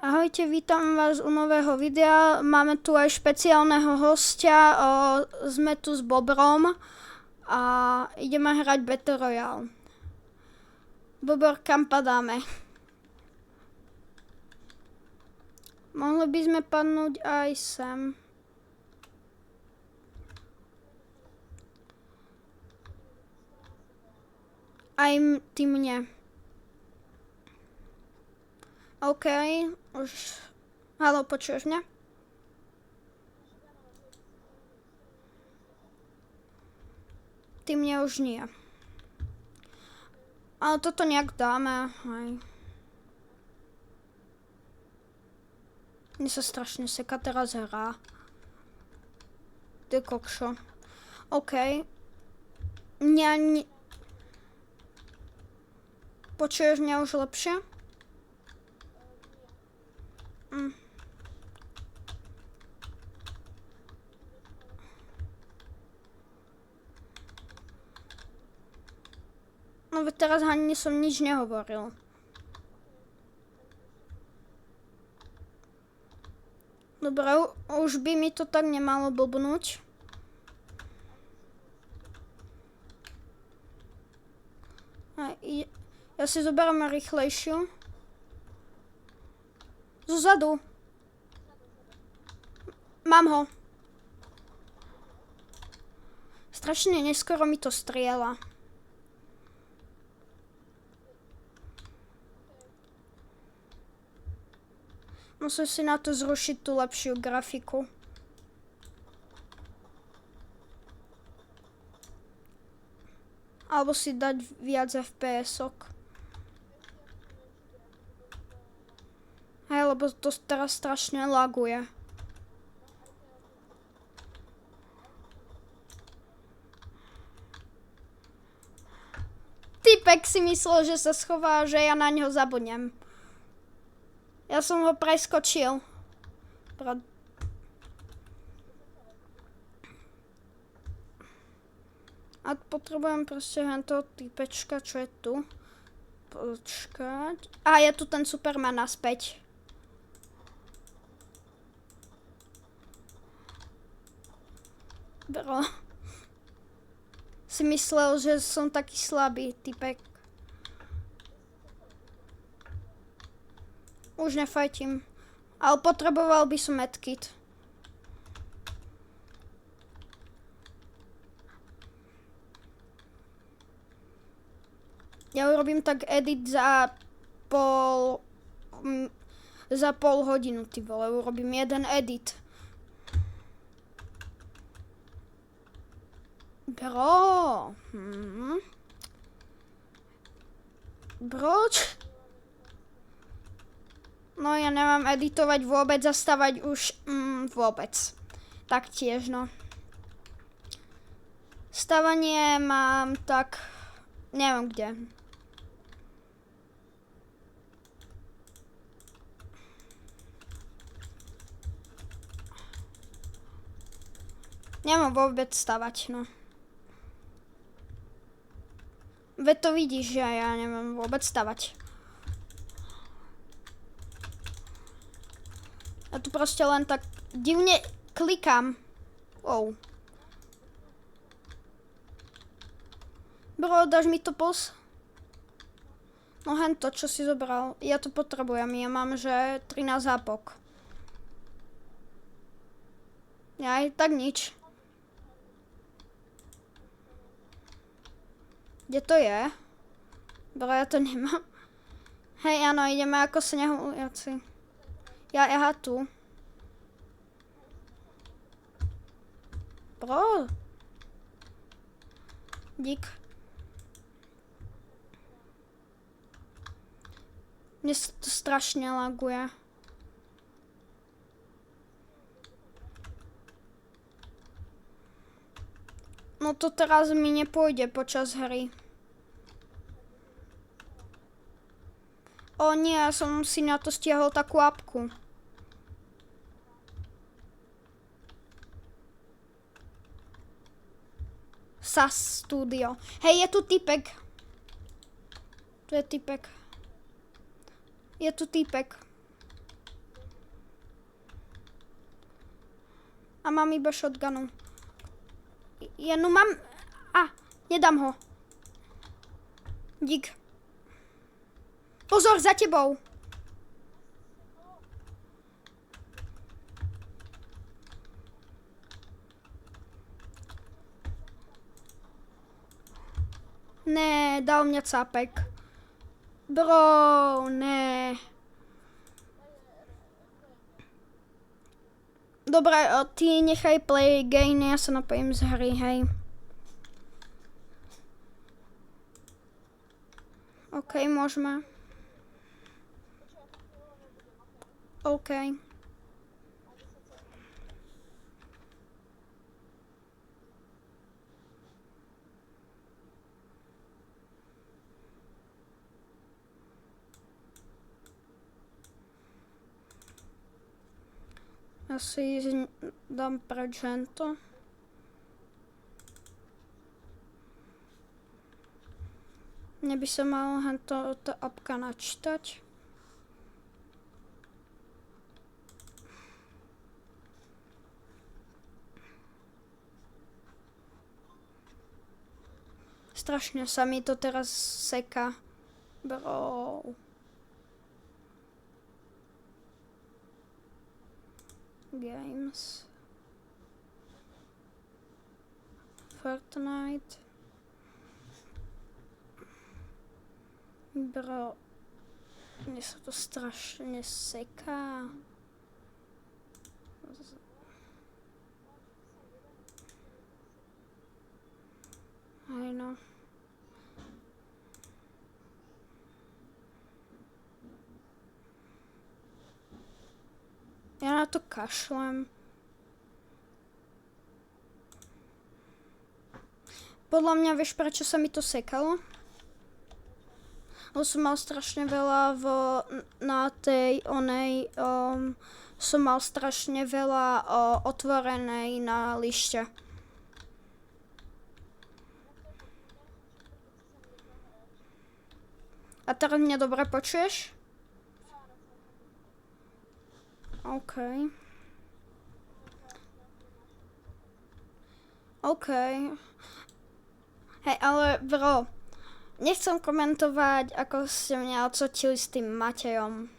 Ahojte, vítam vás u nového videa. Máme tu aj špeciálneho hostia. Sme tu s Bobrom a ideme hrať Battle Royale. Bobor, kam padáme? Mohli by sme padnúť aj sem. Aj ty mne. OK, už... Haló, počuješ mňa? Ty mne už nie. Ale toto nejak dáme, hej. Mne sa strašne seka teraz hrá. Ty kokšo. OK. Počuješ mňa už lepšie? No teraz ani som nič nehovoril. Dobre, už by mi to tak nemalo blbnúť. Ja si zoberiem rýchlejšiu. Zozadu. Mám ho. Strašne neskoro mi to strieľa. Musím si na to zrušiť tú lepšiu grafiku. Alebo si dať viac FPS-ok. Hej, lebo to teraz strašne laguje. Typek si myslel, že sa schová, že ja na ňo zabudnem. Ja som ho preskočil. A potrebujem proste hento typečka, čo je tu. Počkať. A je tu ten Superman naspäť. Bro. Si myslel, že som taký slabý typek. Už nefajtím. Ale potreboval by som medkit. Ja urobím tak edit za pol hodinu, ty vole. Urobím jeden edit. Bro. Broč? No ja nemám editovať vôbec, zastavať už vôbec. Taktiež, no. Stavanie mám tak... Neviem kde. Nemám vôbec stavať, no. Veď to vidíš, že ja nemám vôbec stavať. Ja tu proste len tak divne klikám. Wow. Bro, dáš mi to pos? No hento, čo si zobral. Ja to potrebujem, ja mám, že 13 zápok. Ja aj tak nič. Kde to je? Bro, ja to nemám. Hej, áno, ideme ako snehujaci. Ja tu. Bro. Dík. Mne to strašne laguje. No to teraz mi nepôjde počas hry. O nie, ja som si na to stiahol takú apku. SAS Studio. Hej, je tu typek. Tu je typek. Je tu týpek. A mám iba shotgunu. Jednu mám... nedám ho. Dík. Pozor, za tebou. Ne, dal mňa cápek. Bro, ne. Dobre, ty nechaj play game, ja sa napojím z hry, hej. OK, môžeme. OK. Ja si dám preč hento. Mne by sa malo hento tá apka načítať. Strašne sa mi to teraz seká. Bro. Games. Fortnite. Bro. Mne sa to strašne seká. Aj no. Ja na to kašlem. Podľa mňa vieš, prečo sa mi to sekalo? Lebo som mal strašne veľa na tej onej... som mal strašne veľa otvorenej na lište. A teraz mňa dobre počuješ? OK. OK. Hej, ale bro, nechcem komentovať, ako ste mňa odsotili s tým Matejom.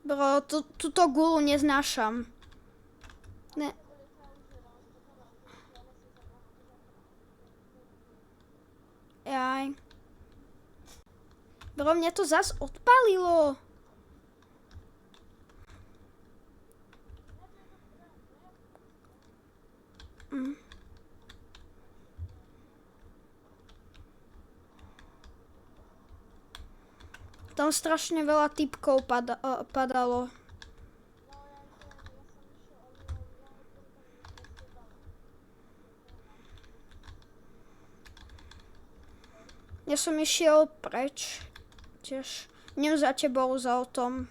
Bro, túto gulu neznášam. Ne. Jaj. Bro, mňa to zas odpálilo. Tam strašne veľa typkov padalo. Ja som išiel preč. Tiež. Idem za tebou, za autom.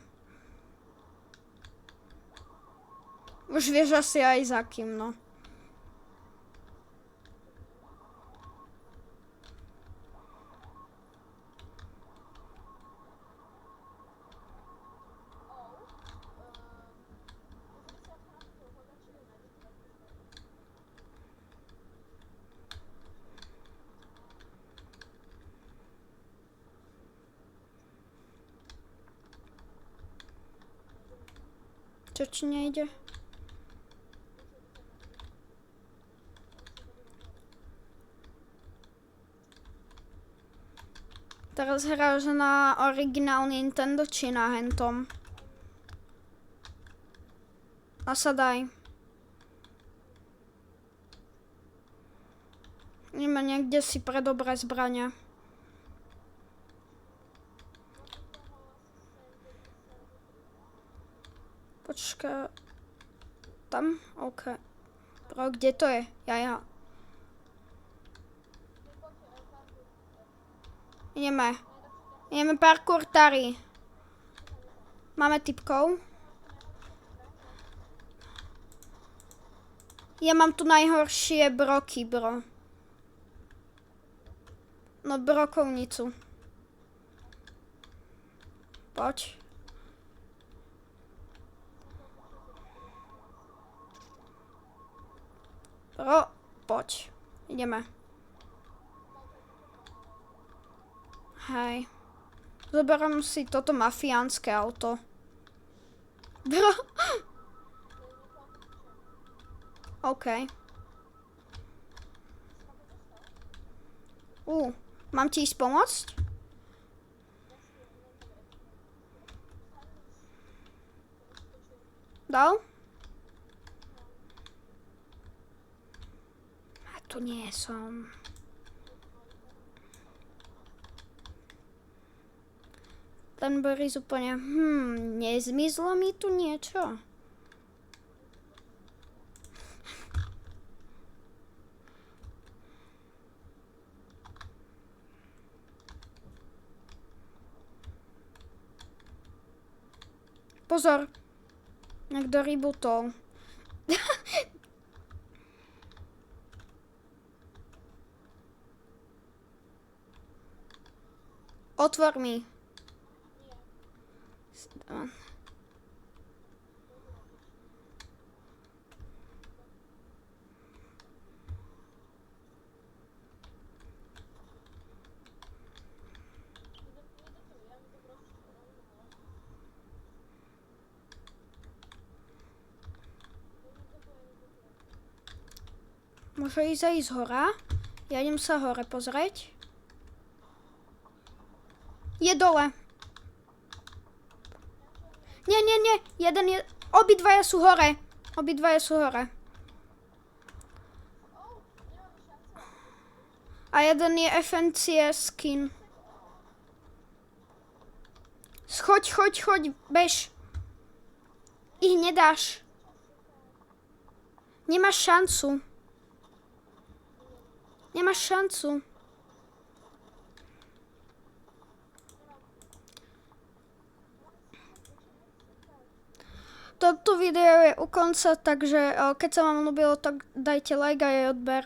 Už vieš asi aj za kým, no. Čo ti nejde? Teraz hráš na originálny Nintendo či na hentom? A sa daj. Ideme niekde si pre dobré zbrania. Počkaj. Tam? OK. Bro, kde to je? Ja. Ideme parkour Tari. Máme typkov. Ja mám tu najhoršie broky, bro. No brokovnicu. Poď. Poď. Ideme. Hej. Zoberiem si toto mafiánske auto. Bro. OK. Mám ti ísť pomôcť? Dal? A tu nie som. Ten Boris úplne, nezmizlo mi tu niečo? Pozor, niekto rebutol. Otvor mi. Môže ísť aj z hora. Ja idem sa hore pozrieť. Je dole. Nie. Jeden je... Obidvaja sú hore. A jeden je FNC skin. Choď, bež. Ich nedáš. Nemáš šancu. Toto video je u konca, takže keď sa vám ľúbilo, tak dajte like a aj odber.